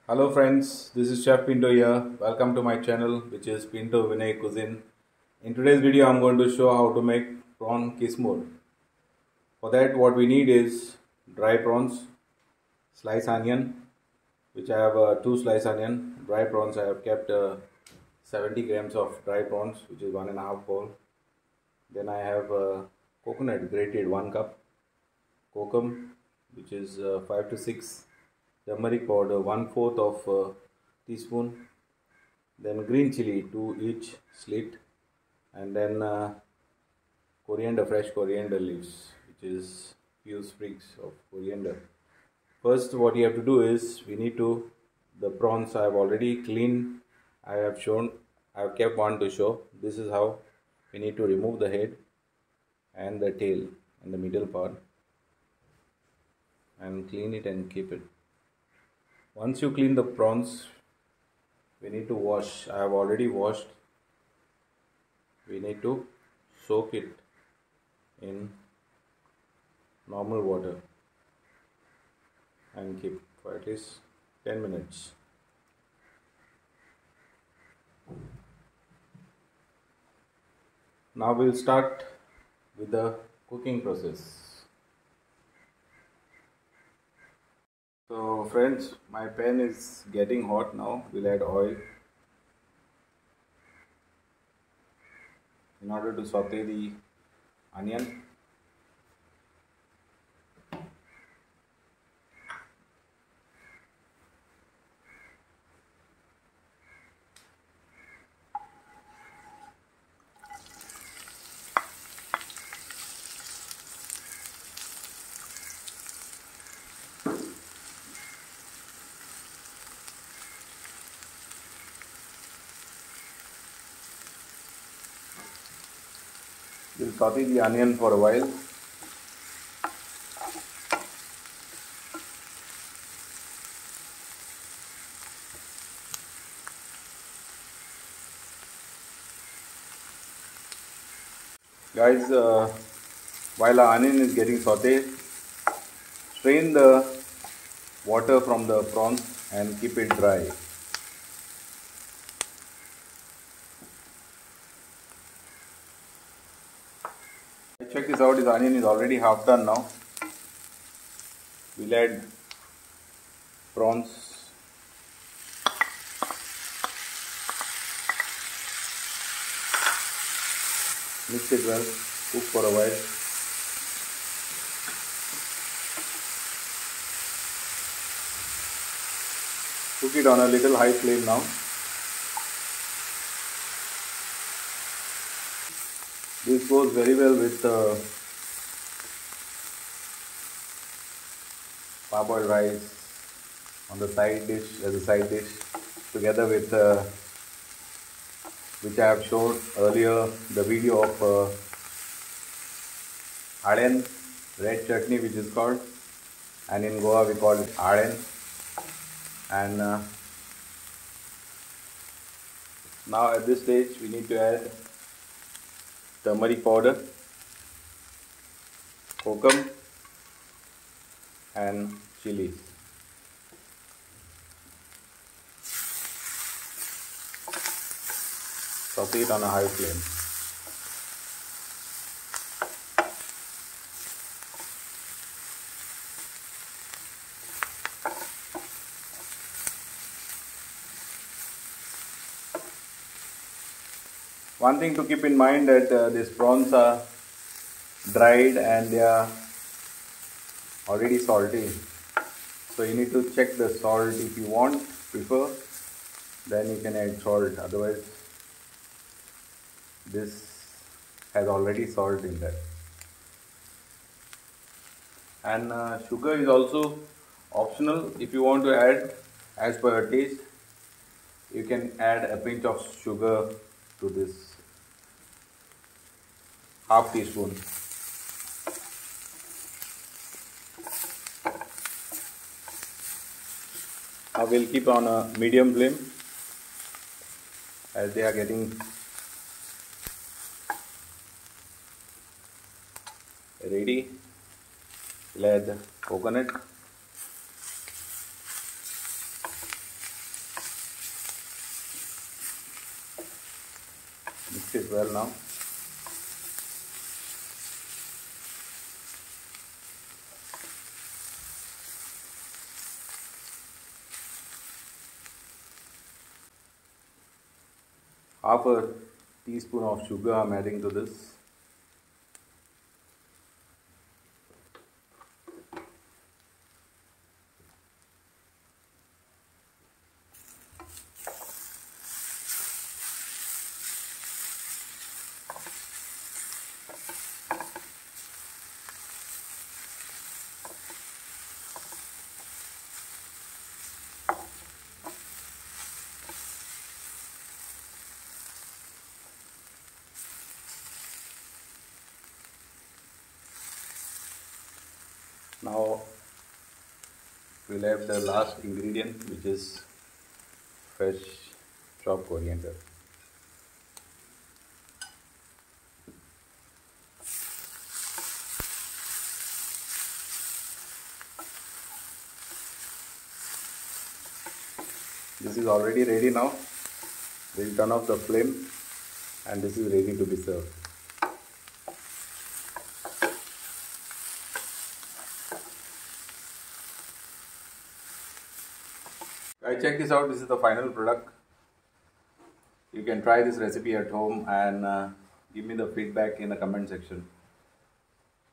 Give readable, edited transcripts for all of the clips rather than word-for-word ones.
Hello friends, this is Chef Pinto here. Welcome to my channel, which is Pinto Vinay Cuisine. In today's video, I'm going to show how to make prawn kismur. For that, what we need is dry prawns, sliced onion, which I have 2 sliced onion. Dry prawns, I have kept 70 grams of dry prawns, which is 1.5 bowl. Then I have coconut grated 1 cup, kokum, which is 5 to 6. Turmeric powder 1/4 of teaspoon, then green chili 2 each slit, and then fresh coriander leaves, which is few sprigs of coriander. First, what you have to do is the prawns I have already cleaned. I have kept one to show. This is how we need to remove the head and the tail and the middle part and clean it and keep it. Once you clean the prawns, we need to wash. I have already washed. We need to soak it in normal water and keep for at least 10 minutes. Now we'll start with the cooking process. So friends, my pan is getting hot now. We'll add oil in order to saute the onion. We'll saute the onion for a while. Guys, while our onion is getting sauteed, strain the water from the prawns and keep it dry. Check this out, this onion is already half done now. We'll add prawns. Mix it well, cook for a while. Cook it on a little high flame now. This goes very well with parboiled rice on the side dish, as a side dish, together with which I have showed earlier, the video of Aden red chutney, which is called, and in Goa we call it Aden. And now at this stage we need to add turmeric powder, kokum, and chilies. Saute it on a high flame. One thing to keep in mind that these prawns are dried and they are already salty. So you need to check the salt. If you prefer, then you can add salt. Otherwise, this has already salt in that. And sugar is also optional. If you want to add as per your taste, you can add a pinch of sugar to this, half teaspoon. Now we'll keep on a medium flame as they are getting ready. We'll add coconut. this well now. Half a teaspoon of sugar I'm adding to this. Now we'll add the last ingredient, which is fresh chopped coriander. This is already ready now. We'll turn off the flame and this is ready to be served. Guys, check this out. This is the final product. You can try this recipe at home and give me the feedback in the comment section.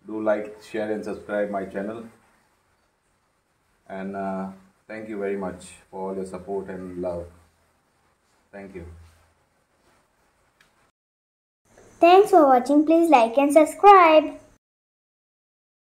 Do like, share and subscribe my channel. And thank you very much for all your support and love. Thank you. Thanks for watching. Please like and subscribe.